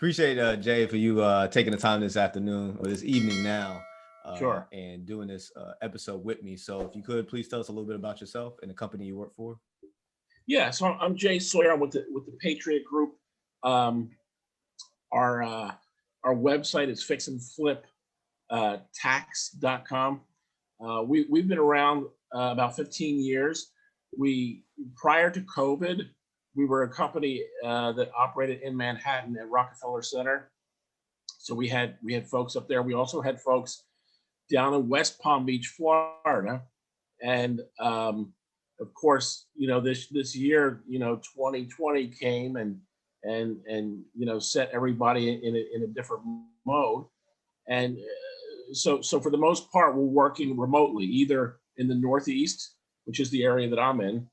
Appreciate Jay for you taking the time this afternoon or this evening now Sure. and doing this episode with me. So if you could please tell us a little bit about yourself and the company you work for. Yeah, so I'm Jay Sawyer. I'm with the Patriot Group. Um, our website is fixandflip tax.com. We've been around about 15 years. We Prior to COVID, we were a company that operated in Manhattan at Rockefeller Center. So we had folks up there. We also had folks down in West Palm Beach, Florida, and of course, this year, 2020 came and set everybody in a different mode. And so for the most part, we're working remotely, either in the Northeast, which is the area that I'm in,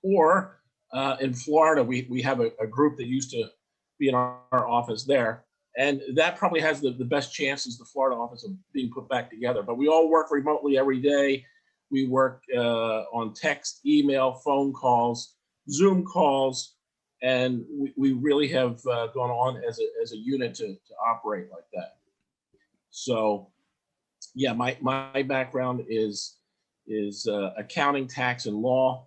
or in Florida. We have a group that used to be in our office there. And that probably has the best chances, the Florida office, of being put back together. But we all work remotely every day. We work on text, email, phone calls, Zoom calls, and we really have gone on as a unit to operate like that. So, yeah, my background is accounting, tax, and law,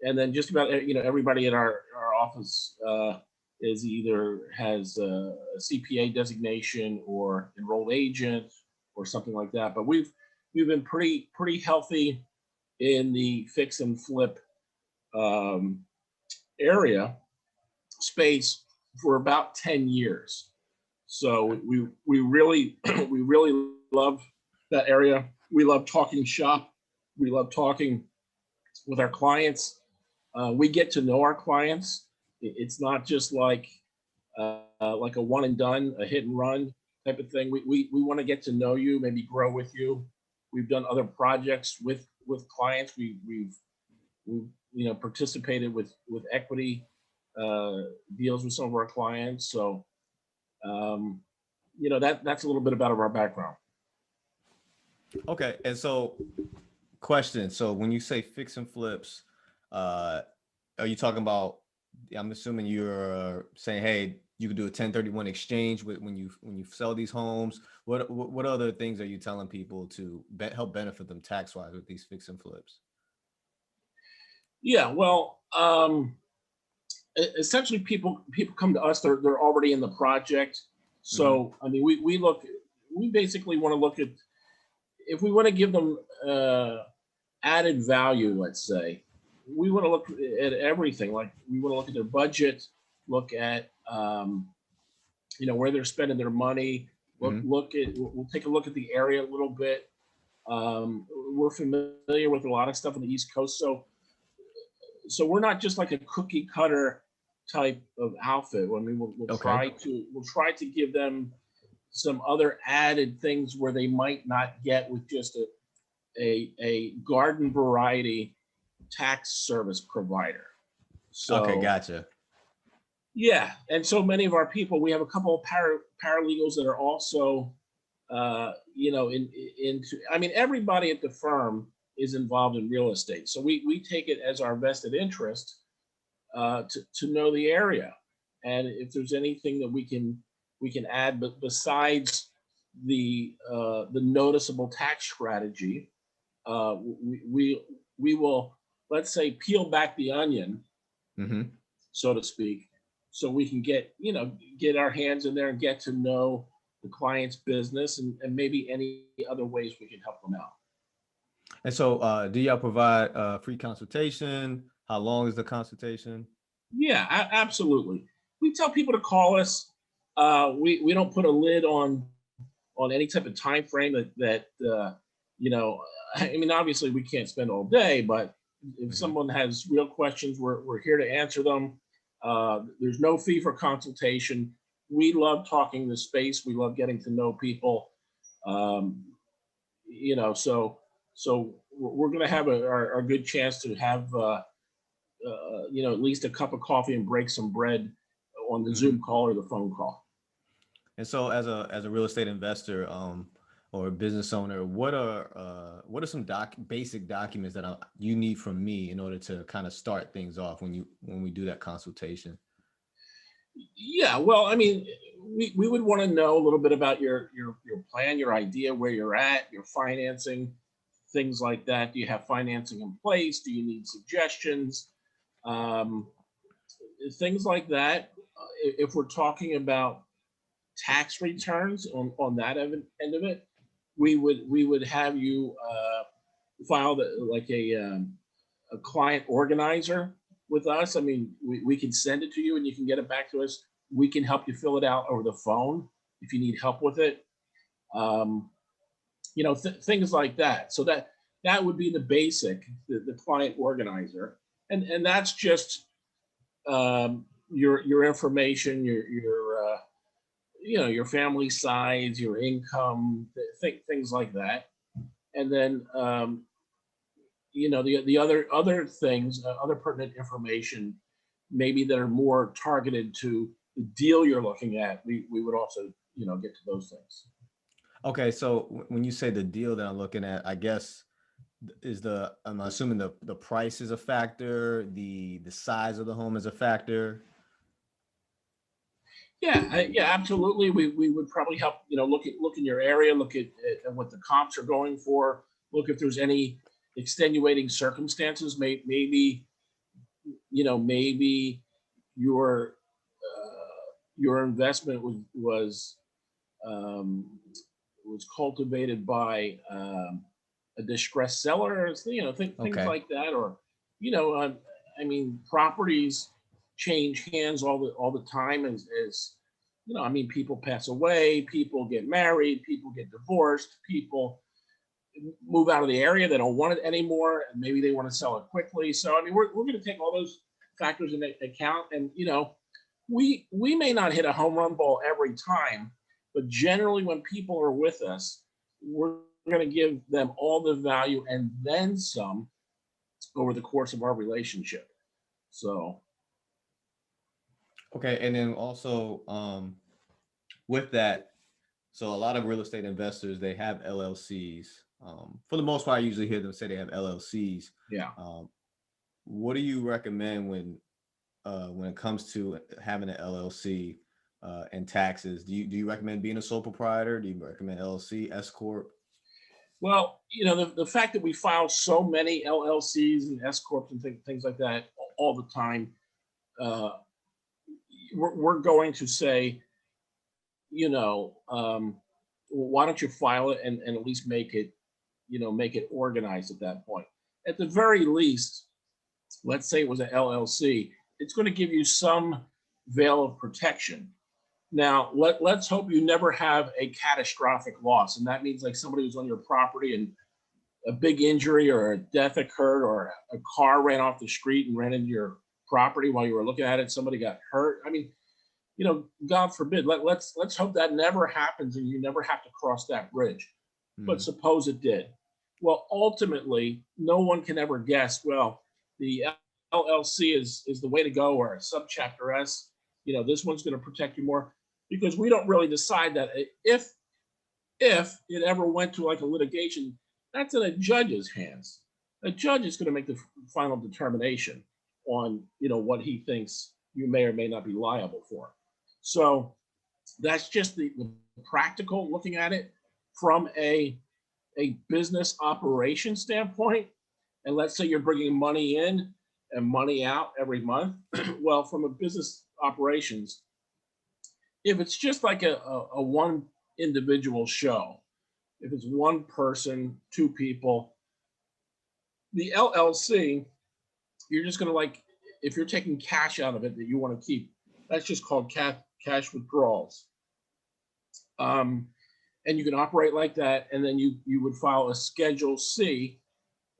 and then just about everybody in our office is either has a CPA designation or enrolled agent or something like that. But we've been pretty healthy in the fix and flip um, area space for about 10 years. So we really we really love that area. We love talking shop. We love talking with our clients. We get to know our clients. It's not just like a one and done, a hit and run type of thing. We want to get to know you, maybe grow with you. We've done other projects with clients. We've participated with equity deals with some of our clients. So that's a little bit about our background. Okay, and so question. So when you say fix and flips, are you talking about? I'm assuming you're saying, hey, you can do a 1031 exchange when you sell these homes. What other things are you telling people to help benefit them tax wise with these fix and flips? Yeah, well, essentially, people come to us. They're already in the project. So I mean, we basically want to look at, if we want to give them added value, let's say, we want to look at everything. Like, we want to look at their budget, look at where they're spending their money. We'll take a look at the area a little bit. We're familiar with a lot of stuff on the East Coast, so we're not just like a cookie cutter type of outfit. I mean, we'll try to give them some other added things where they might not get with just a garden variety tax service provider. So, okay, gotcha. Yeah, and so many of our people, we have a couple of paralegals that are also, into. I mean, everybody at the firm is involved in real estate, so we take it as our vested interest to know the area, and if there's anything that we can add, but besides the noticeable tax strategy, we will, let's say, peel back the onion, so to speak, so we can get our hands in there and get to know the client's business and maybe any other ways we can help them out. And so, do y'all provide free consultation? How long is the consultation? Yeah, absolutely. We tell people to call us. We don't put a lid on any type of time frame that I mean, obviously we can't spend all day, but if someone has real questions, we're here to answer them. There's no fee for consultation. We love talking the space. We love getting to know people. So we're going to have our good chance to have at least a cup of coffee and break some bread on the Zoom call or the phone call. And so, as a real estate investor or a business owner, what are some basic documents that you need from me in order to kind of start things off when we do that consultation? Yeah, well, I mean, we would want to know a little bit about your plan, your idea, where you're at, your financing, things like that. Do you have financing in place? Do you need suggestions? Um, Things like that. If we're talking about tax returns on that end of it, we would have you file like a client organizer with us. I mean, we can send it to you and you can get it back to us. We can help you fill it out over the phone if you need help with it. Um, things like that. So that would be the basic, the client organizer, and that's just your information, your family size, your income, things like that, and then the other things, other pertinent information, maybe that are more targeted to the deal you're looking at. We would also get to those things. Okay, so when you say the deal that I'm looking at, I guess I'm assuming the price is a factor, the size of the home is a factor. Yeah, yeah, absolutely. We would probably help, look in your area, look at what the comps are going for, look if there's any extenuating circumstances. Maybe, maybe your your investment um, was cultivated by a distressed seller, things Okay. like that, or you know, um, I mean, properties change hands all the time as I mean, people pass away, people get married, people get divorced, people move out of the area, they don't want it anymore, and maybe they want to sell it quickly. So I mean, we're going to take all those factors into account, and we may not hit a home run ball every time, but generally when people are with us, we're going to give them all the value and then some over the course of our relationship. So Okay, and then also with that, so a lot of real estate investors they have LLCs. For the most part, I usually hear them say they have LLCs. yeah. Um, what do you recommend when it comes to having an LLC and taxes? Do you recommend being a sole proprietor? Do you recommend LLC, S corp? Well, the fact that we file so many LLCs and S corps and things like that all the time, uh, we're going to say, why don't you file it and at least make it organized at that point. At the very least, let's say it was an LLC, it's going to give you some veil of protection. Now, let's hope you never have a catastrophic loss. And that means like somebody was on your property and a big injury or a death occurred or a car ran off the street and ran into your property while you were looking at it. Somebody got hurt. I mean, God forbid, let's hope that never happens and you never have to cross that bridge. But Mhm. suppose it did. Well, ultimately, no one can ever guess, well, the LLC is the way to go, or a subchapter S, this one's going to protect you more, because we don't really decide that. If it ever went to like a litigation, that's in a judge's hands. A judge is going to make the final determination on what he thinks you may or may not be liable for. So that's just the practical looking at it from a business operation standpoint. And let's say you're bringing money in and money out every month. Well, from a business operations, if it's just like a one individual show, if it's one person, two people, the LLC, you're just going to like, if you're taking cash out of it that you want to keep, that's just called cash withdrawals. Um, and you can operate like that. And then you would file a Schedule C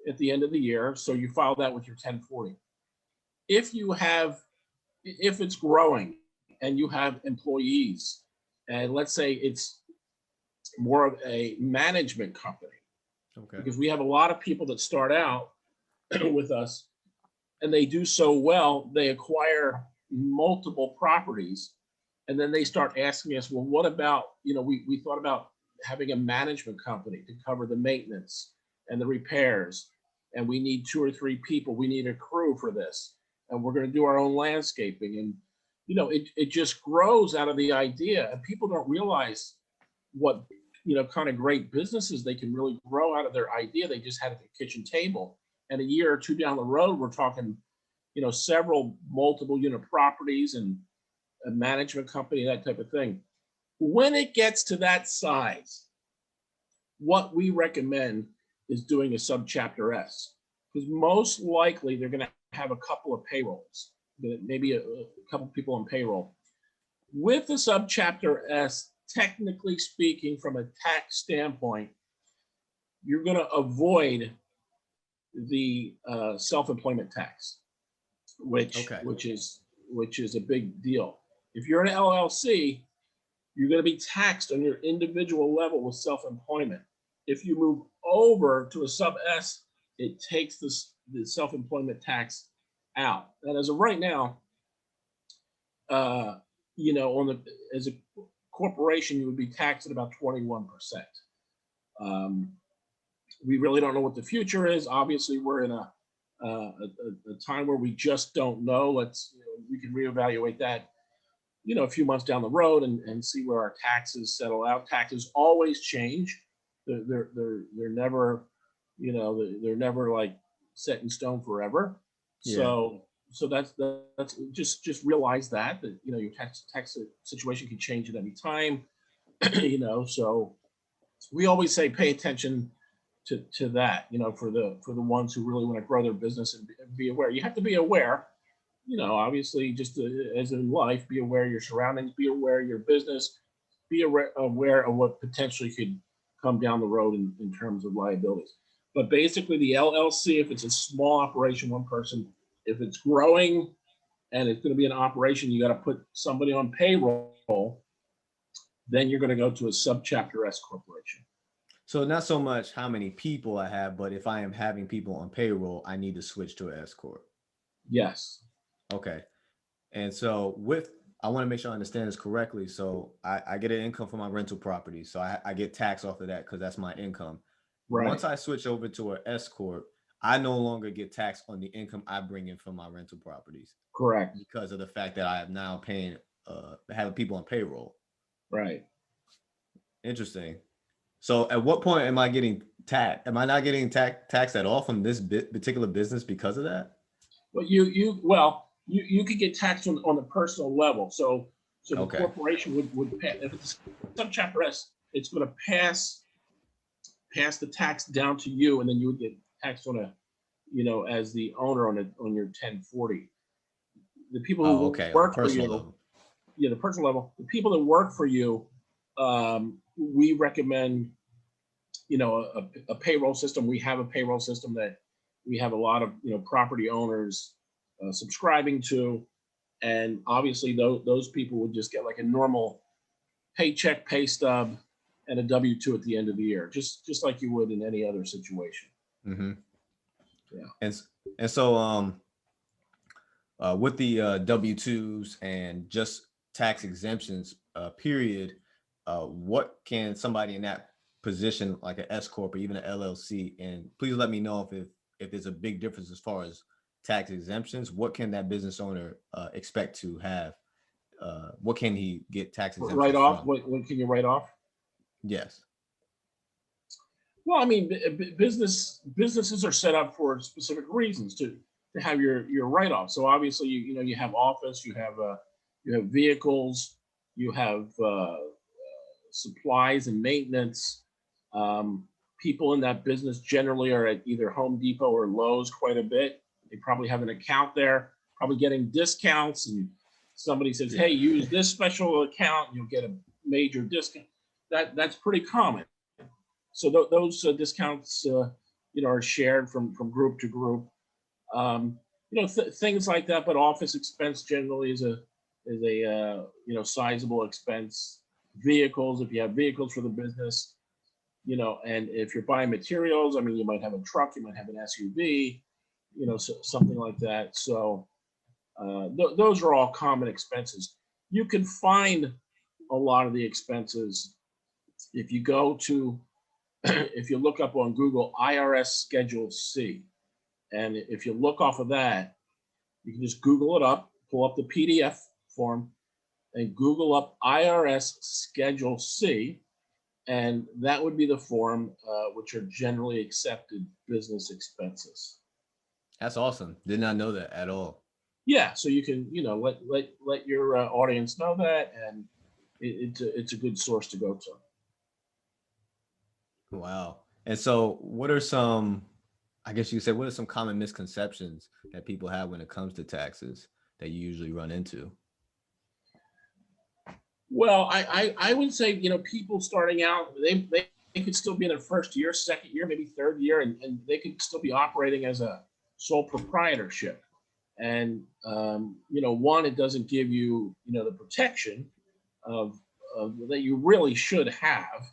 at the end of the year. So you file that with your 1040. If you have, if it's growing and you have employees, and let's say it's more of a management company, Okay. because we have a lot of people that start out with us and they do so well, they acquire multiple properties. And then they start asking us, well, what about, we thought about having a management company to cover the maintenance and the repairs. And we need two or three people. We need a crew for this. And we're going to do our own landscaping. And it just grows out of the idea, and people don't realize what, kind of great businesses they can really grow out of their idea. They just had at the kitchen table. And a year or two down the road, we're talking, several multiple unit properties and a management company, that type of thing. When it gets to that size, what we recommend is doing a subchapter S, because most likely they're going to have a couple of payrolls, maybe a couple people on payroll. With the subchapter S, technically speaking, from a tax standpoint, you're going to avoid the self-employment tax, which is a big deal. If you're an LLC, you're going to be taxed on your individual level with self-employment. If you move over to a sub S, it takes the self-employment tax out. And as of right now, as a corporation, you would be taxed at about 21%. We really don't know what the future is. Obviously, we're in a time where we just don't know. We can reevaluate that, a few months down the road and see where our taxes settle out. Taxes always change. They're never, they're never like set in stone forever. Yeah. So that's just realize that your tax situation can change at any time. So we always say pay attention to that, for the ones who really want to grow their business and be aware. You have to be aware, obviously, just as in life, be aware of your surroundings, be aware of your business, be aware of what potentially could come down the road in terms of liabilities. But basically, the LLC, if it's a small operation, one person, if it's growing and it's going to be an operation, you got to put somebody on payroll, then you're going to go to a subchapter S corporation. So not so much how many people I have, but if I am having people on payroll, I need to switch to an S corp. Yes. Okay. And so I want to make sure I understand this correctly. So I get an income from my rental property. So I get tax off of that because that's my income. Right. Once I switch over to an S corp, I no longer get taxed on the income I bring in from my rental properties. Correct. Because of the fact that I am now having people on payroll. Right. Interesting. So at what point am I getting taxed? Am I not getting taxed at all from this particular business because of that? Well, you could get taxed on the personal level. So the corporation would pay, if it's subchapter S, it's going to pass the tax down to you, and then you would get taxed on as the owner on your 1040. The people who work for you, the personal level, the people that work for you, we recommend, a payroll system. We have a payroll system that we have a lot of, property owners subscribing to. And obviously those people would just get like a normal paycheck, pay stub, and a W-2 at the end of the year, just like you would in any other situation. Mm-hmm. Yeah. And so with the W-2s and just tax exemptions period, what can somebody in that position, like an S corp or even an LLC, and please let me know if there's a big difference as far as tax exemptions, what can that business owner expect to have? What can he get tax exemptions write off? from? What can you write off? Yes. Well, I mean, businesses are set up for specific reasons to have your write-off. So obviously, you have office, you have vehicles, you have supplies and maintenance. People in that business generally are at either Home Depot or Lowe's quite a bit. They probably have an account there, probably getting discounts, and somebody says, "Hey, use this special account, and you'll get a major discount." That's pretty common. So those discounts, are shared from group to group. Things like that. But office expense generally is a sizable expense. Vehicles, if you have vehicles for the business, and if you're buying materials, I mean, you might have a truck, you might have an SUV, something like that. So those are all common expenses. You can find a lot of the expenses if you go to, if you look up on Google IRS Schedule C, and if you look off of that, you can just Google it up, pull up the PDF form and Google up IRS Schedule C, and that would be the form which are generally accepted business expenses. That's awesome. Did not know that at all. Yeah, so you can, let your audience know that, and it's a good source to go to. Wow. And so what are some, I guess you could say, what are some common misconceptions that people have when it comes to taxes that you usually run into? Well, I would say, people starting out, they could still be in their first year, second year, maybe third year, and they could still be operating as a sole proprietorship. And, one, it doesn't give you, the protection of that you really should have.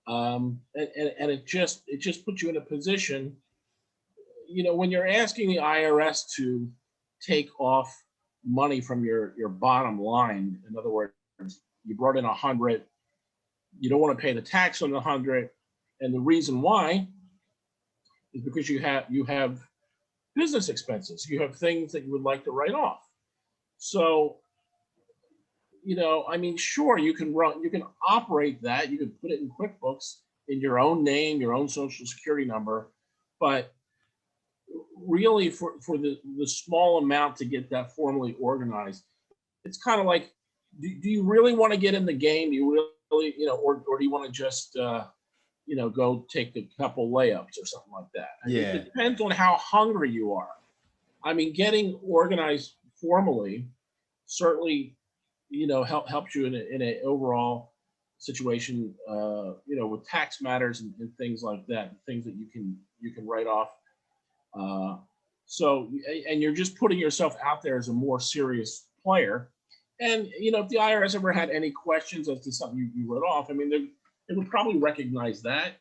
And it just puts you in a position, when you're asking the IRS to take off money from your bottom line. In other words, you brought in 100, you don't want to pay the tax on the 100, and the reason why is because you have business expenses, you have things that you would like to write off. So, sure, you can operate that, you can put it in QuickBooks in your own name, your own social security number, but really for the small amount to get that formally organized, it's kind of like, do you really want to get in the game? Do you really, or do you want to just, go take a couple layups or something like that? Yeah. It depends on how hungry you are. Getting organized formally certainly, helps you in a overall situation, with tax matters and things like that, things that you can write off. So, and you're just putting yourself out there as a more serious player. And, if the IRS ever had any questions as to something you wrote off, they would probably recognize that,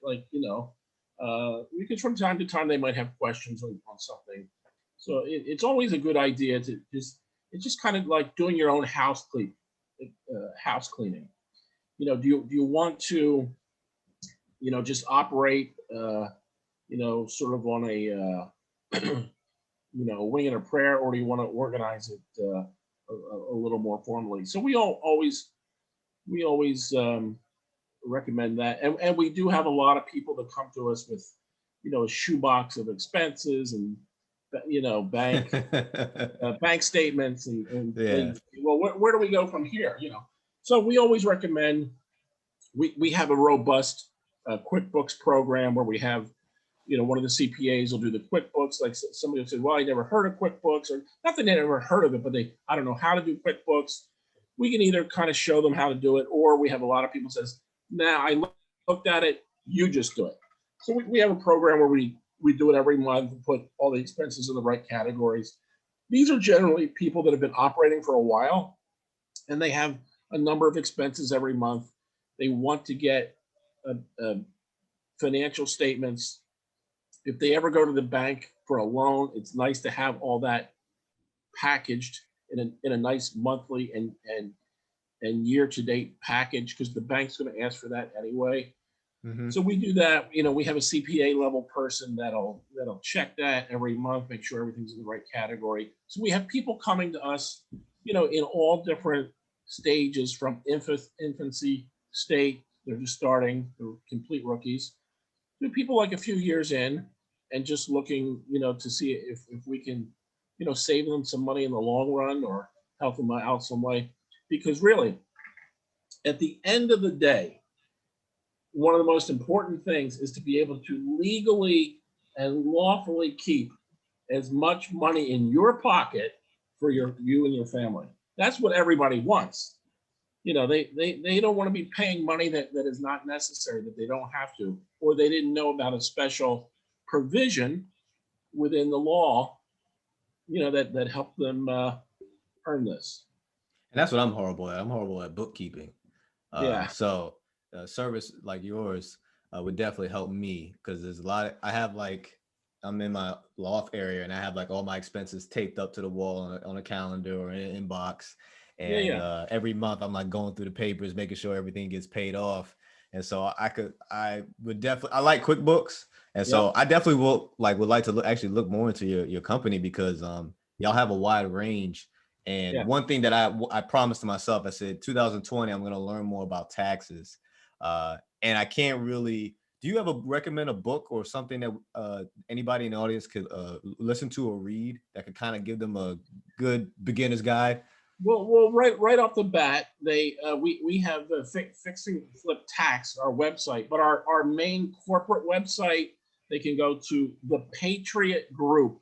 because from time to time they might have questions on something. So it's always a good idea to it's just kind of like doing your own house cleaning. Do you want to, just operate, sort of on a, wing and a prayer, or do you want to organize it a little more formally? So we always recommend that, and we do have a lot of people that come to us with, a shoebox of expenses and, bank bank statements and Yeah. things. Well, where do we go from here? So we always recommend, we have a robust QuickBooks program where we have, one of the CPAs will do the QuickBooks. Like somebody will say, well, I never heard of QuickBooks, or not that they never heard of it, but I don't know how to do QuickBooks. We can either kind of show them how to do it, or we have a lot of people says, nah, I looked at it, you just do it. So we have a program where we do it every month and put all the expenses in the right categories. These are generally people that have been operating for a while, and they have a number of expenses every month. They want to get financial statements. If they ever go to the bank for a loan, it's nice to have all that packaged in a nice monthly and year-to-date package, because the bank's going to ask for that anyway. Mm-hmm. So we do that. We have a CPA level person that'll check that every month, make sure everything's in the right category. So we have people coming to us, in all different stages, from infancy state, they're just starting, they're complete rookies, to people like a few years in and just looking, to see if we can, save them some money in the long run or help them out some way. Because really, at the end of the day, one of the most important things is to be able to legally and lawfully keep as much money in your pocket for you and your family. That's what everybody wants. They don't want to be paying money that is not necessary, that they don't have to, or they didn't know about a special provision within the law, that helped them earn this. And that's what I'm horrible at. I'm horrible at bookkeeping. Yeah. So a service like yours would definitely help me, because there's a lot. I'm in my loft area and I have like all my expenses taped up to the wall on a calendar or in an inbox. And every month I'm like going through the papers, making sure everything gets paid off. And so I like QuickBooks. And so I definitely would like to actually look more into your company, because y'all have a wide range. And Yeah. one thing that I promised to myself, I said 2020, I'm going to learn more about taxes. And I can't really. Do you recommend a book or something that anybody in the audience could listen to or read that could kind of give them a good beginner's guide? Well, right off the bat, we have the Fixing Flip Tax, our website, but our main corporate website, they can go to the Patriot Group,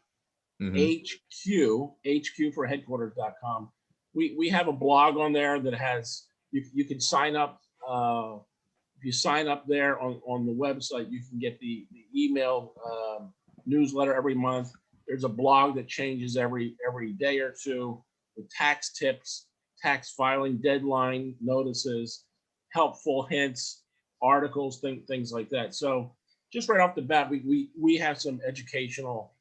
HQ for headquarters.com. We have a blog on there that has, you can sign up. If you sign up there on the website, you can get the email newsletter every month. There's a blog that changes every day or two with tax tips, tax filing deadline notices, helpful hints, articles, things like that. So just right off the bat, we have some educational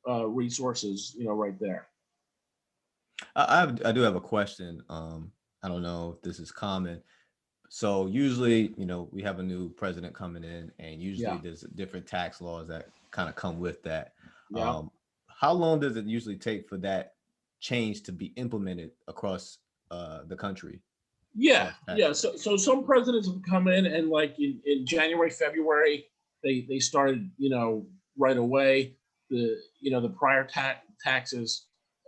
resources, right there. I do have a question. I don't know if this is common. So usually, we have a new president coming in, and usually there's different tax laws that kind of come with that. Yeah. How long does it usually take for that change to be implemented across the country? Yeah. So some presidents have come in, and like in January, February, they started, right away. The prior taxes.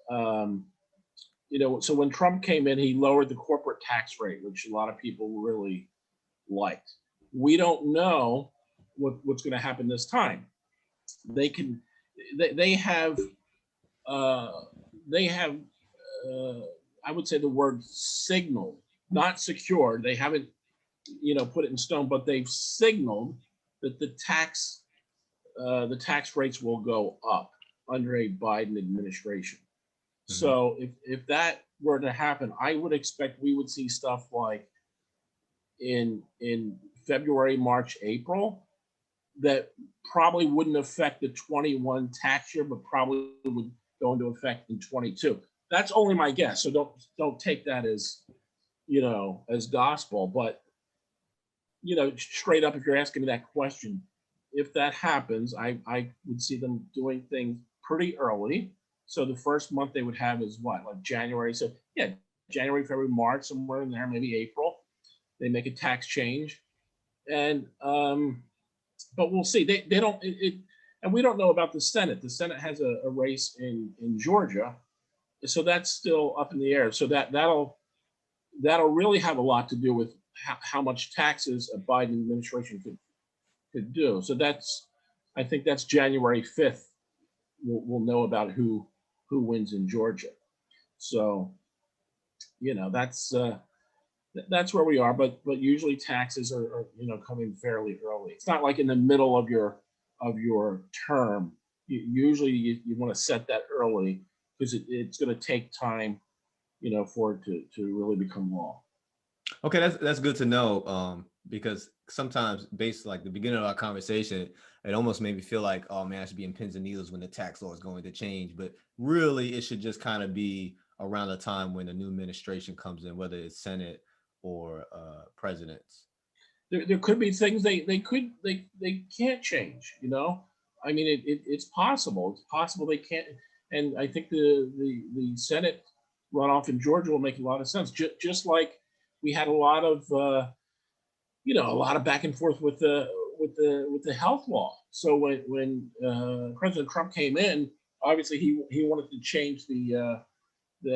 So when Trump came in, he lowered the corporate tax rate, which a lot of people really liked. We don't know what's going to happen this time. They have I would say the word signaled, not secured. They haven't put it in stone, but they've signaled that the tax rates will go up under a Biden administration. So if that were to happen, I would expect we would see stuff like in February, March, April, that probably wouldn't affect the 21 tax year, but probably would go into effect in 22. That's only my guess. So don't take that as as gospel. But straight up, if you're asking me that question, if that happens, I would see them doing things pretty early. So the first month they would have is what, like January. So yeah, January, February, March, somewhere in there, maybe April. They make a tax change, and but we'll see. They don't and we don't know about the Senate. The Senate has a race in Georgia, so that's still up in the air. So that'll really have a lot to do with how much taxes a Biden administration could do. So I think that's January 5th. We'll know about who wins in Georgia. So that's where we are. But usually taxes are coming fairly early. It's not like in the middle of your term. Usually you want to set that early because it's going to take time, for it to really become law. Okay, that's good to know. Because sometimes, based like the beginning of our conversation, it almost made me feel like, oh man, I should be in pins and needles when the tax law is going to change. But really, it should just kind of be around the time when the new administration comes in, whether it's Senate or presidents. There could be things they can't change. I mean, it's possible. It's possible they can't. And I think the Senate runoff in Georgia will make a lot of sense. Just like we had a lot of back and forth with the health law. So when President Trump came in, obviously he wanted to change the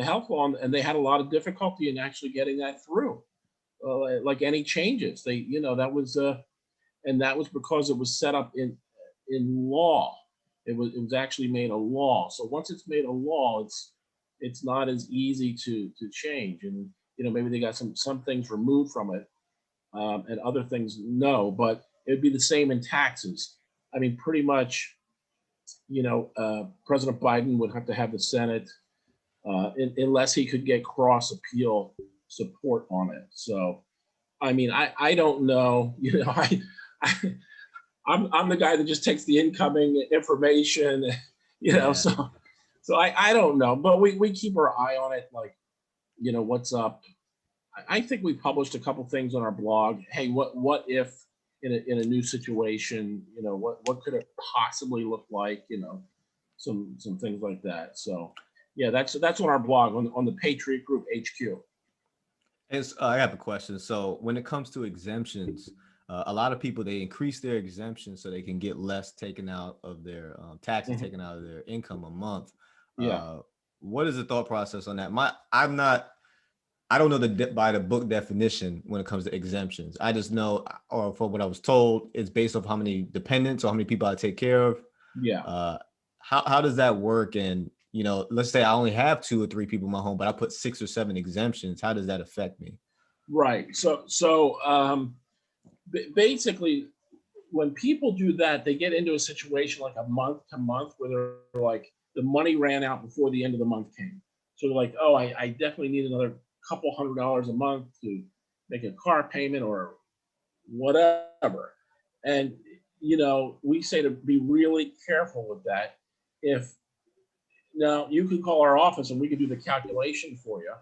health law, and they had a lot of difficulty in actually getting that through. Like any changes, that was and that was because it was set up in law. It was actually made a law. So once it's made a law, it's not as easy to change. And maybe they got some things removed from it, and other things no. But it'd be the same in taxes. I mean, pretty much, President Biden would have to have the Senate, unless he could get cross appeal support on it. So, I mean, I don't know. I'm the guy that just takes the incoming information. Yeah. So I don't know, but we keep our eye on it. Like, what's up. I think we published a couple things on our blog. Hey, what if in a new situation? What could it possibly look like? Some things like that. So Yeah, that's on our blog on the Patriot Group HQ. And I have a question. So when it comes to exemptions, a lot of people, they increase their exemption so they can get less taken out of their taxes Mhm. taken out of their income a month. Yeah. Uh, what is the thought process on that? I don't know by the book definition when it comes to exemptions. I just know, or for what I was told, it's based off how many dependents or how many people I take care of. Yeah. Uh, how does that work? And let's say I only have 2 or 3 people in my home, but I put 6 or 7 exemptions. How does that affect me? Right. Basically, when people do that, they get into a situation like a month to month where they're like, the money ran out before the end of the month came. So they're like, oh, I definitely need another couple $100 a month to make a car payment or whatever. And, we say to be really careful with that. If Now you can call our office and we can do the calculation for you.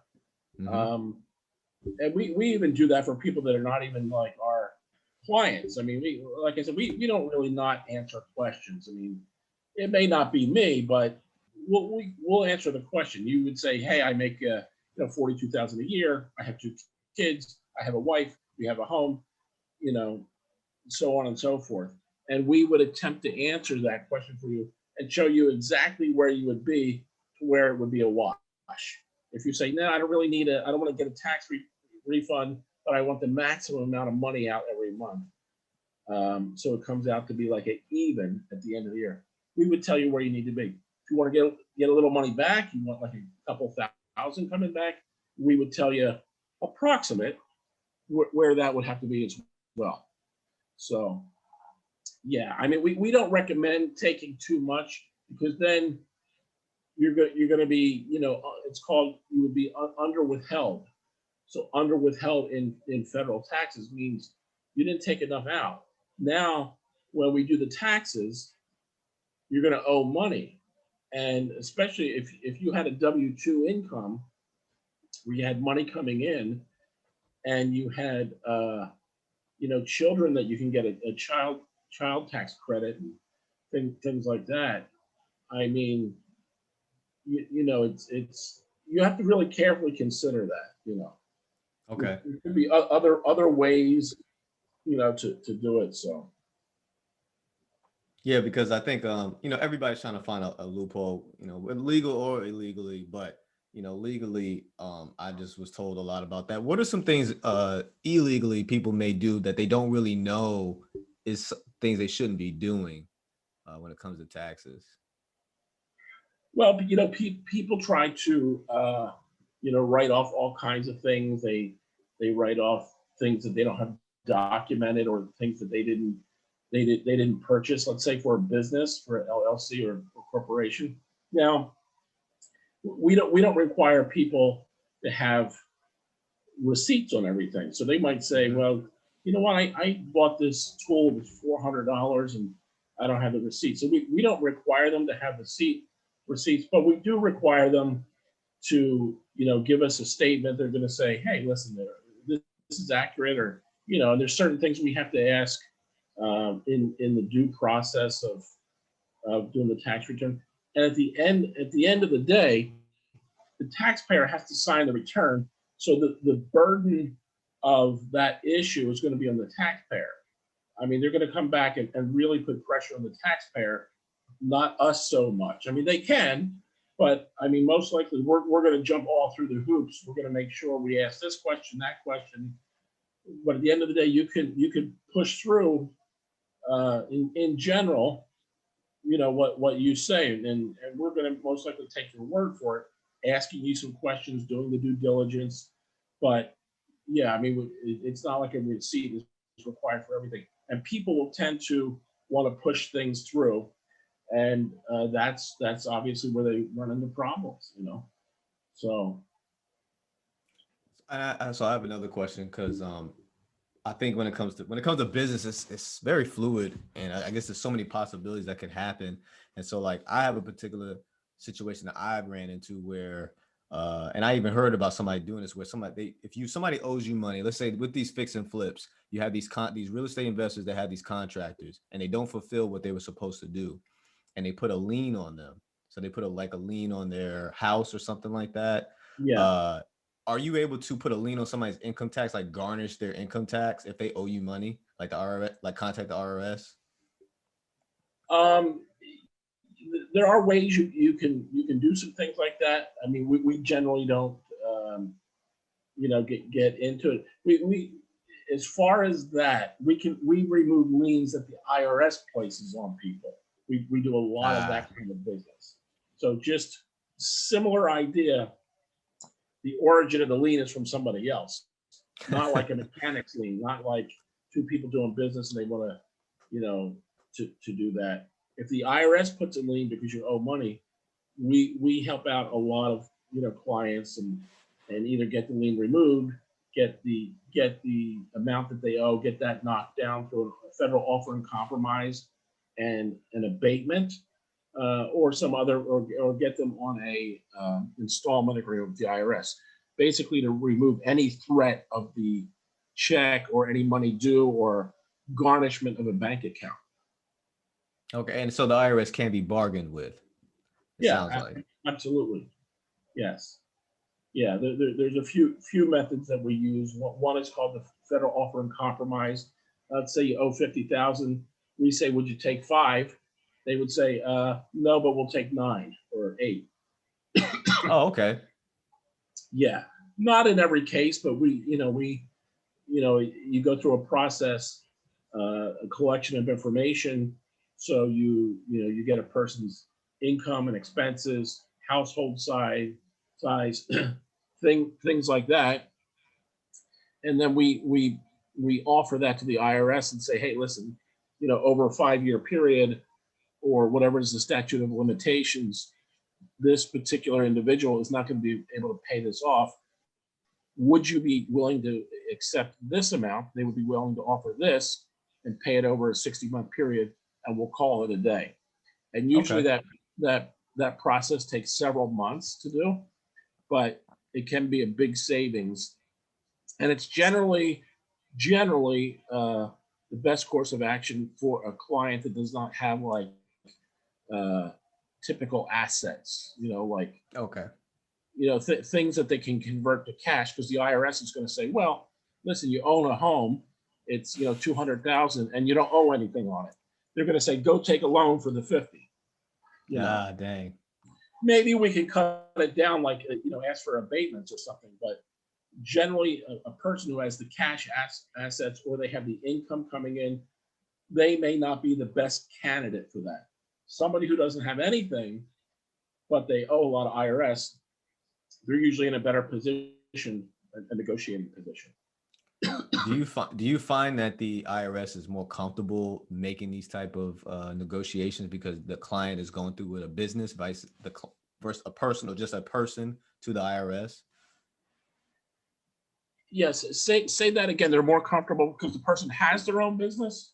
Hmm. Um, and we even do that for people that are not even like our clients. I mean, like I said, we don't really not answer questions. I mean, it may not be me, but we'll answer the question. You would say, hey, I make 42,000 a year. I have 2 kids. I have a wife. We have a home. You know, so on and so forth. And we would attempt to answer that question for you and show you exactly where you would be to where it would be a wash. If you say, no, I don't really need I don't want to get a refund, but I want the maximum amount of money out every month. So it comes out to be like an even at the end of the year. We would tell you where you need to be. If you want to get a little money back, you want like a couple thousand coming back, we would tell you approximate where that would have to be as well. So yeah, I mean, we don't recommend taking too much because then you're going to be, it's called, you would be under withheld. So under withheld in federal taxes means you didn't take enough out. Now, when we do the taxes, you're going to owe money, and especially if you had a W-2 income where you had money coming in and you had children that you can get a child tax credit and things like that. I mean, it's you have to really carefully consider that. Okay. There could be other ways, to do it. So Yeah, because I think everybody's trying to find a loophole, legal or illegally, but legally, I just was told a lot about that. What are some things illegally people may do that they don't really know is things they shouldn't be doing when it comes to taxes? well, people try to write off all kinds of things. They write off things that they don't have documented or things that they didn't purchase. Let's say for a business, for an LLC or corporation. Now we don't require people to have receipts on everything. So they might say, Hmm. well, you know what, I bought this tool with $400 and I don't have the receipt. So we don't require them to have receipts, but we do require them to, give us a statement. They're going to say, hey, listen, this is accurate, or, and there's certain things we have to ask in the due process of doing the tax return. And at the end of the day, the taxpayer has to sign the return. So the burden of that issue is going to be on the taxpayer. I mean, they're going to come back and really put pressure on the taxpayer, not us so much. I mean, they can, but I mean, most likely we're going to jump all through the hoops. We're going to make sure we ask this question, that question. But at the end of the day, you can push through in general, what you say, and we're going to most likely take your word for it, asking you some questions, doing the due diligence. But yeah, I mean, it's not like a receipt is required for everything, and people will tend to want to push things through, and that's obviously where they run into problems. So So I have another question because I think when it comes to business, it's very fluid, and I guess there's so many possibilities that could happen. And so, like, I have a particular situation that I've ran into where, and I even heard about somebody doing this, where somebody owes you money. Let's say with these fix and flips, you have these real estate investors that have these contractors, and they don't fulfill what they were supposed to do, and they put a lien on them. So So they put like a lien on their house or something like that. Yeah. Uh, are you able to put a lien on somebody's income tax, like garnish their income tax if they owe you money, like the IRS, like contact the IRS? Um, there are ways you can do some things like that. I mean, we generally don't get into it. We as far as that, we remove liens that the IRS places on people. We do a lot of Ah, that kind of business. So just similar idea. The origin of the lien is from somebody else, not like a mechanic's lien, not like two people doing business and they want to, to do that. If the IRS puts a lien because you owe money, we help out a lot of clients and either get the lien removed, get the amount that they owe, get that knocked down through a federal offer and compromise and an abatement, or some other, or get them on a installment agreement with the IRS, basically to remove any threat of the check or any money due or garnishment of a bank account. okay. And so the IRS can be bargained with, it sounds Yeah, like. absolutely. Yes. Yeah, there's a few methods that we use. One is called the federal offer and compromise. Let's say you owe 50,000. We say, would you take five? They would say, no, but we'll take 9 or 8. Oh, okay. Yeah, not in every case, but you go through a process, a collection of information. So you get a person's income and expenses, household size, things like that, and then we offer that to the IRS and say, hey, listen, over a 5-year period or whatever is the statute of limitations, this particular individual is not going to be able to pay this off. Would you be willing to accept this amount? They would be willing to offer this and pay it over a 60-month period, and we'll call it a day. And usually Okay. that process takes several months to do, but it can be a big savings. And it's generally the best course of action for a client that does not have like uh, typical assets, like Okay. things that they can convert to cash, because the IRS is going to say, well, listen, you own a home, it's 200,000 and you don't owe anything on it. They're going to say, go take a loan for the 50. Ah, dang. Maybe we can cut it down, like ask for abatements or something, but generally a person who has the cash assets or they have the income coming in, they may not be the best candidate for that. Somebody who doesn't have anything but they owe a lot of IRS, they're usually in a better position, a negotiating position. Do you find that the IRS is more comfortable making these type of negotiations because the client is going through with a business versus a person, or just a person to the IRS? Yes, say that again. They're more comfortable because the person has their own business.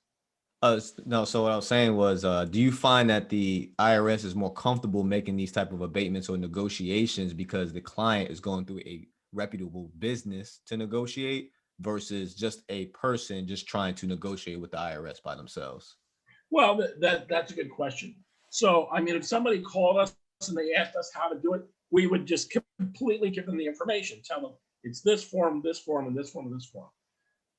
No. So what I was saying was, do you find that the IRS is more comfortable making these type of abatements or negotiations because the client is going through a reputable business to negotiate versus just a person just trying to negotiate with the IRS by themselves? Well, that's a good question. So, I mean, if somebody called us and they asked us how to do it, we would just completely give them the information, tell them it's this form, this form, and this form, and this form.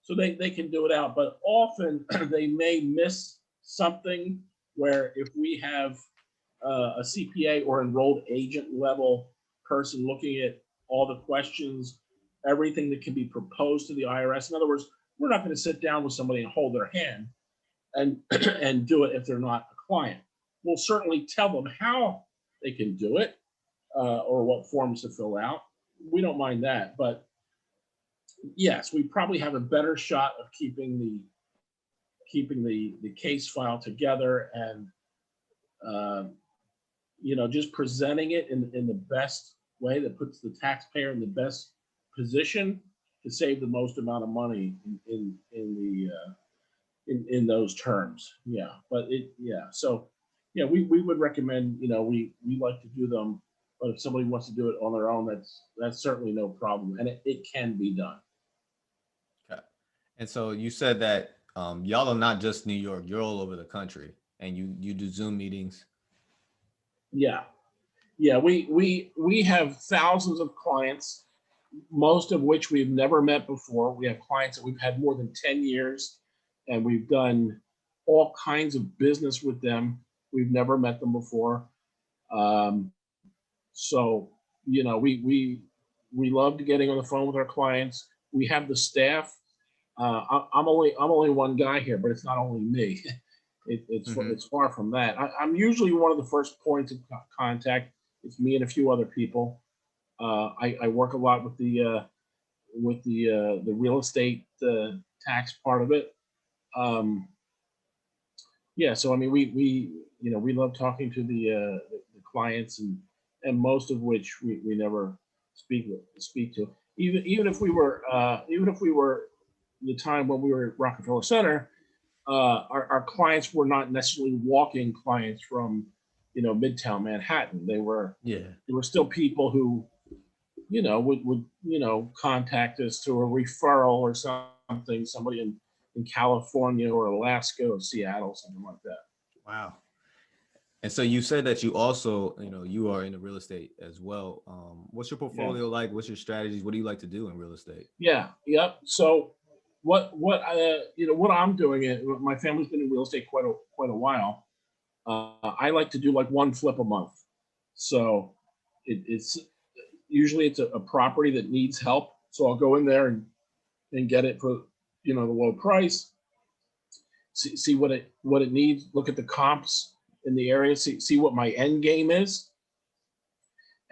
So they can do it out. But often they may miss something where if we have a CPA or enrolled agent level person looking at all the questions, everything that can be proposed to the IRS. In other words, we're not going to sit down with somebody and hold their hand and and do it if they're not a client. We'll certainly tell them how they can do it, or what forms to fill out. We don't mind that, but yes, we probably have a better shot of keeping the case file together and uh, just presenting it in the best way that puts the taxpayer in the best position to save the most amount of money in those terms. Yeah, but so we would recommend, we like to do them, but if somebody wants to do it on their own, that's certainly no problem, and it can be done. Okay. And so you said that y'all are not just New York, you're all over the country and you do Zoom meetings. Yeah. Yeah, we have thousands of clients, most of which we've never met before. We have clients that we've had more than 10 years, and we've done all kinds of business with them. We've never met them before. Um, so, you know, we loved getting on the phone with our clients. We have the staff. I'm only one guy here, but it's not only me. Hmm. It's far from that. I'm usually one of the first points of contact. It's me and a few other people. I work a lot with the real estate tax part of it. Um, yeah, so I mean, we love talking to the clients, and most of which we never speak to. Even if we were the time when we were at Rockefeller Center, our clients were not necessarily walking clients from Midtown Manhattan. Yeah. They were still people who would contact us through a referral or something, somebody in California or Alaska or Seattle, something like that. Wow. And so you said that you also, you are in the real estate as well. What's your Yeah. portfolio like? What's your strategies? What do you like to do in real estate? Yeah. Yep. So what I'm doing is my family's been in real estate quite a while. I like to do like one flip a month. So it's usually it's a property that needs help. So I'll go in there and get it for the low price. See what it needs. Look at the comps in the area. See what my end game is,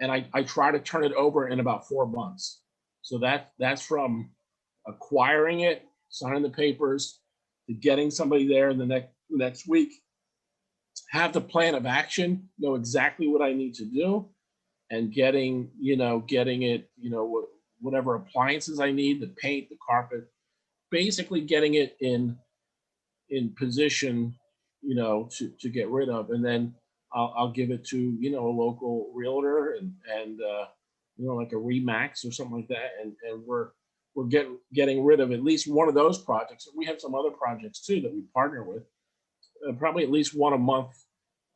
and I try to turn it over in about 4 months. So that's from acquiring it, signing the papers, to getting somebody there in the next week. Have the plan of action. Know exactly what I need to do, and getting it. Whatever appliances I need, the paint, the carpet, basically getting it in position, to get rid of, and then I'll give it to a local realtor and like a Remax or something like that, and we're getting rid of at least one of those projects. We have some other projects too that we partner with, probably at least one a month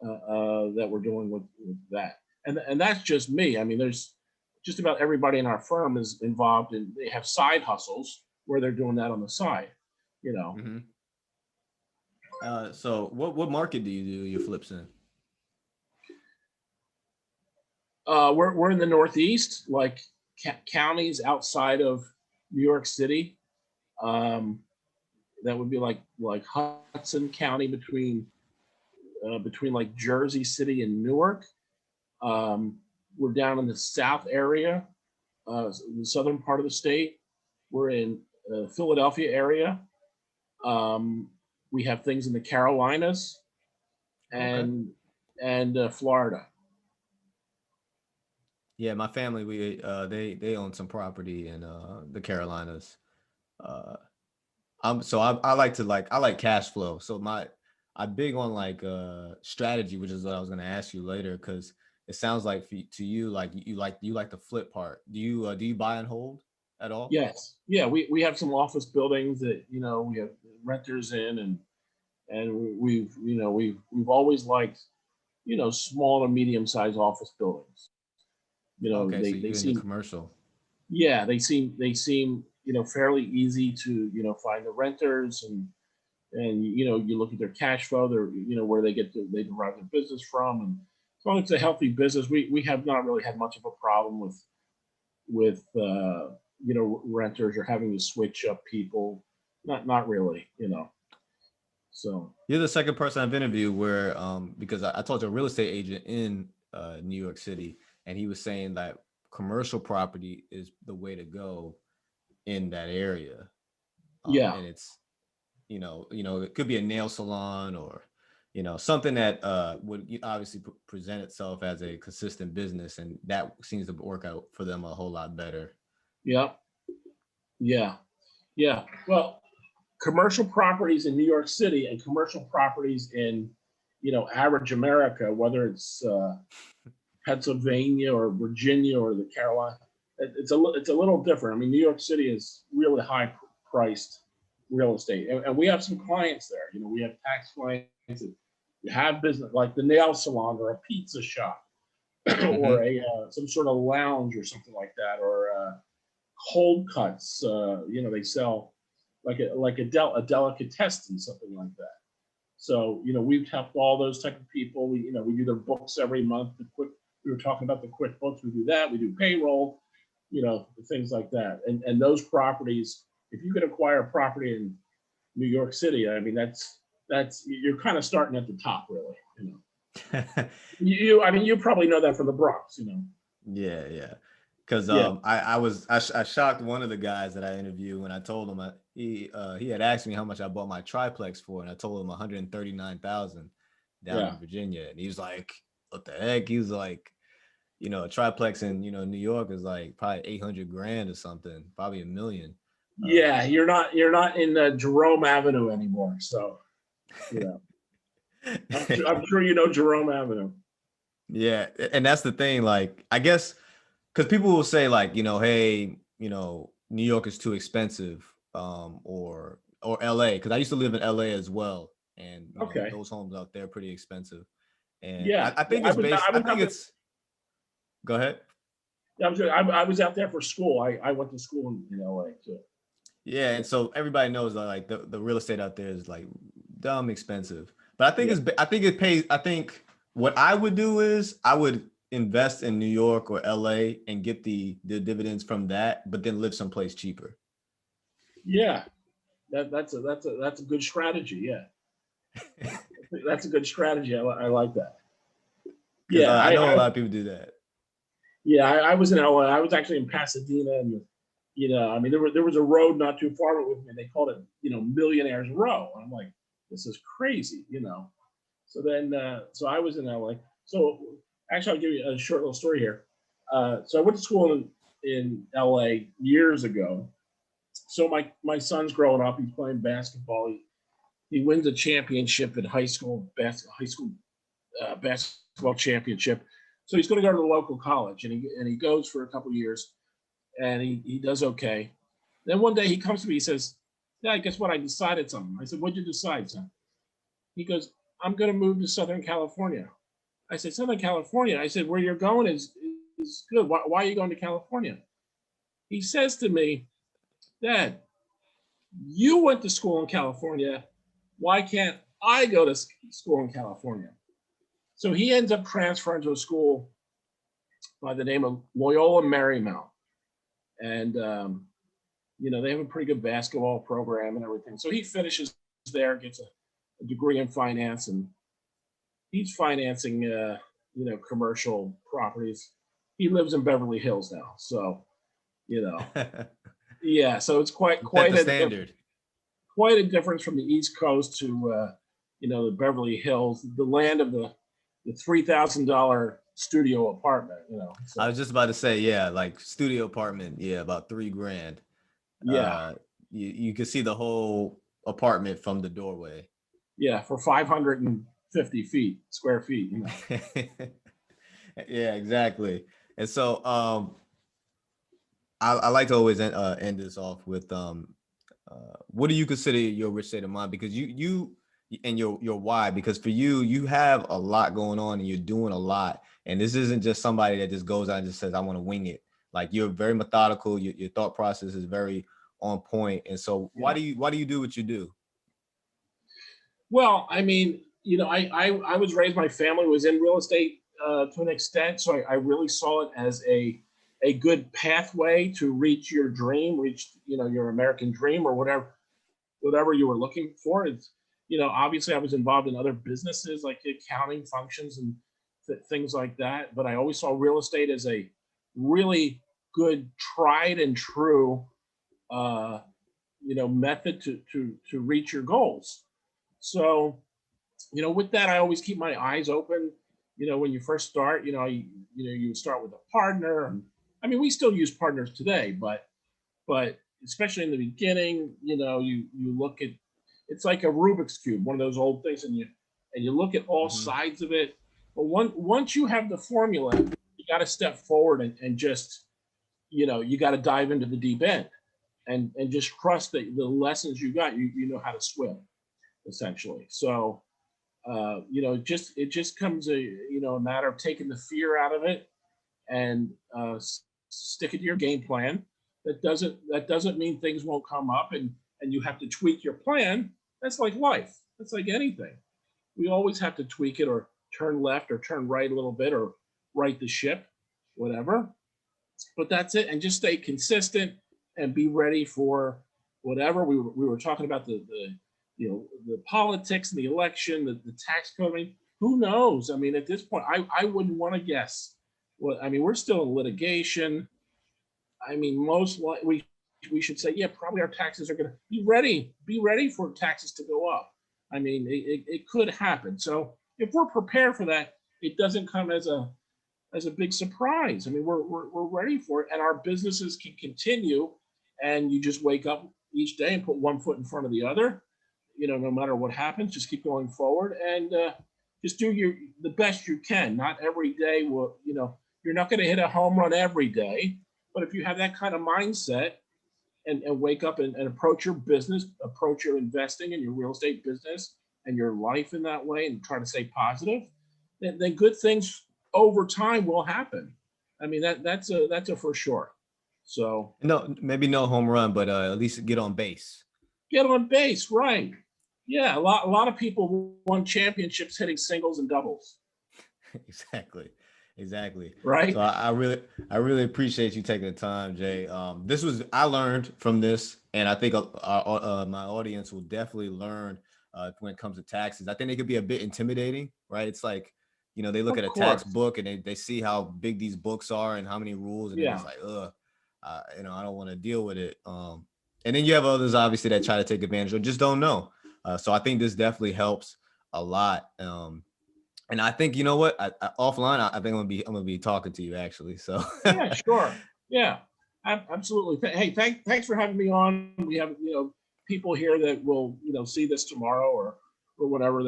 that we're doing with that, and that's just me. I mean, there's just about everybody in our firm is involved, and they have side hustles where they're doing that on the side, you know. Hmm. So what market do you do your flips in? We're in the Northeast, like counties outside of New York City. Um, that would be like Hudson County between like Jersey City and Newark. We're down in the South area, the southern part of the state. We're in Philadelphia area. Um, we have things in the Carolinas Okay. and Florida. Yeah, my family, they own some property in the Carolinas. Uh I like to I like cash flow. So I'm big on strategy, which is what I was gonna ask you later, because it sounds like to you like you like the flip part. Do you buy and hold at all? Yes, yeah, we have some office buildings that we have renters in, and we've always liked small and medium sized office buildings. Okay, They so they you're in the seem commercial. yeah they seem fairly easy to find the renters, and you look at their cash flow, their where they derive their business from, and as long as it's a healthy business, we have not really had much of a problem with renters or having to switch up people. Not really. So You're the second person I've interviewed where because I talked to a real estate agent in New York City, and he was saying that commercial property is the way to go in that area. yeah, And it's it could be a nail salon or something that would obviously present itself as a consistent business, and that seems to work out for them a whole lot better. yeah, yeah, yeah. Well, commercial properties in New York City and commercial properties in average America, whether it's Pennsylvania or Virginia or the Carolina, it's a little different. I mean, New York City is really high priced real estate, and we have some clients there. We have tax clients that have business like the nail salon or a pizza shop. or a some sort of lounge or something like that, or cold cuts. They sell like a delicatessen, something like that. So we've helped all those type of people. We do their books every month. We were talking about the QuickBooks. We do that. We do payroll. Things like that. And those properties, if you could acquire a property in New York City, I mean that's you're kind of starting at the top, really. You probably know that from the Bronx. Yeah. Because Yeah. I shocked one of the guys that I interviewed when I told him he had asked me how much I bought my triplex for, and I told him 139,000 down Yeah. in Virginia, and he was like, "What the heck?" He was like, a triplex in New York is like probably 800 grand or something, probably $1 million. Yeah, you're not in Jerome Avenue anymore, so I'm sure you know Jerome Avenue. Yeah, and that's the thing. Like, I guess because people will say like, hey, New York is too expensive, or LA, because I used to live in LA as well, and Okay. those homes out there are pretty expensive. And Yeah, I think I it's was based. I I was think out there. it's. Go ahead. I was out there for school. I went to school in LA too. Yeah, and so everybody knows that like the real estate out there is like dumb expensive. But I think I think it pays. I think what I would do is I would invest in New York or LA and get the dividends from that, but then live someplace cheaper. Yeah, that's a good strategy. Yeah, that's a good strategy. I like that. Because Yeah, I know a lot of people do that. I was in LA. I was actually in Pasadena, and I mean, there was a road not too far with me. They called it, Millionaires Row. And I'm like, this is crazy. So then, so I was in LA. So actually, I'll give you a short little story here. So I went to school in LA years ago. So my son's growing up. He's playing basketball. He wins a championship in high school basketball championship. So he's going to go to the local college, and he goes for a couple of years, and he does okay. Then one day he comes to me. He says, "Dad, guess what? I decided something." I said, "What'd you decide, son?" He goes, "I'm going to move to Southern California." I said, "Southern California?" I said, "Where you're going is good. Why are you going to California?" He says to me, "Dad, you went to school in California. Why can't I go to school in California?" So he ends up transferring to a school by the name of Loyola Marymount. And, they have a pretty good basketball program and everything. So he finishes there, gets a degree in finance, and he's financing, commercial properties. He lives in Beverly Hills now. So, yeah, so it's quite the standard. Quite a difference from the East Coast to, the Beverly Hills, the land of the $3,000 studio apartment. So. I was just about to say, yeah, like studio apartment, yeah, about $3,000. Yeah. You can see the whole apartment from the doorway. Yeah, for 550 square feet. Yeah, exactly. And so, I like to always end this off with what do you consider your rich state of mind? Because you and your why. Because for you have a lot going on and you're doing a lot. And this isn't just somebody that just goes out and just says, "I want to wing it." Like, you're very methodical. Your thought process is very on point. And so, why do you do what you do? Well, I mean, I was raised. My family was in real estate to an extent, so I really saw it as a good pathway to reach your dream, reach your American dream, or whatever you were looking for. It's obviously I was involved in other businesses like accounting functions and things like that, but I always saw real estate as a really good, tried and true, method to reach your goals. So, with that, I always keep my eyes open. When you first start, you start with a partner. I mean, we still use partners today, but especially in the beginning, you look at, it's like a Rubik's cube, one of those old things, and you look at all sides of it. But once you have the formula, you got to step forward and just, you got to dive into the deep end and just trust that the lessons you got, you know how to swim, essentially. So, it just comes a matter of taking the fear out of it and sticking to your game plan. That doesn't mean things won't come up and you have to tweak your plan. That's like life. That's like anything. We always have to tweak it or turn left or turn right a little bit or right the ship, whatever. But that's it. And just stay consistent and be ready for whatever. We were talking about the politics and the election, the tax code. I mean, who knows? I mean, at this point, I wouldn't want to guess. Well, I mean, we're still in litigation. I mean, most likely we should say, yeah, probably our taxes are going to be ready. Be ready for taxes to go up. I mean, it could happen. So if we're prepared for that, it doesn't come as a big surprise. I mean, we're ready for it, and our businesses can continue. And you just wake up each day and put one foot in front of the other. No matter what happens, just keep going forward and just do the best you can. Not every day will, you're not going to hit a home run every day, but if you have that kind of mindset and wake up and approach your business, approach your investing in your real estate business and your life in that way and try to stay positive, then good things over time will happen. I mean, that's a for sure. So No, maybe no home run, but at least get on base. get on base, right? Yeah, a lot of people won championships hitting singles and doubles. Exactly. Right. So I really appreciate you taking the time, Jay. I learned from this, and I think my audience will definitely learn when it comes to taxes. I think they could be a bit intimidating, right? It's like, they look Of at a tax course. book and they see how big these books are and how many rules, and they're Yeah. just like, I don't want to deal with it. And then you have others obviously that try to take advantage or just don't know. So I think this definitely helps a lot. And I think, you know what, offline, I think I'm gonna be talking to you actually. So Yeah, sure. Yeah, absolutely. Hey, thanks for having me on. We have people here that will see this tomorrow or whatever.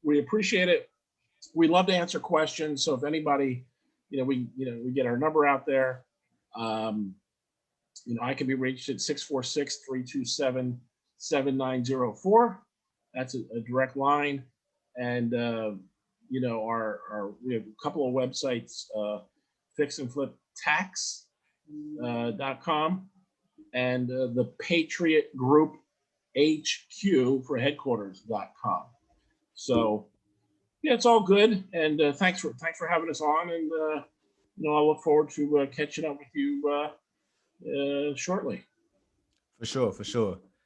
We appreciate it. We love to answer questions. So if anybody, we get our number out there. I can be reached at 646-327-7904. That's a direct line. And we have a couple of websites, fixandfliptax.com and the Patriot Group HQ for headquarters.com. So yeah, it's all good. And thanks for having us on. And I look forward to catching up with you shortly. For sure.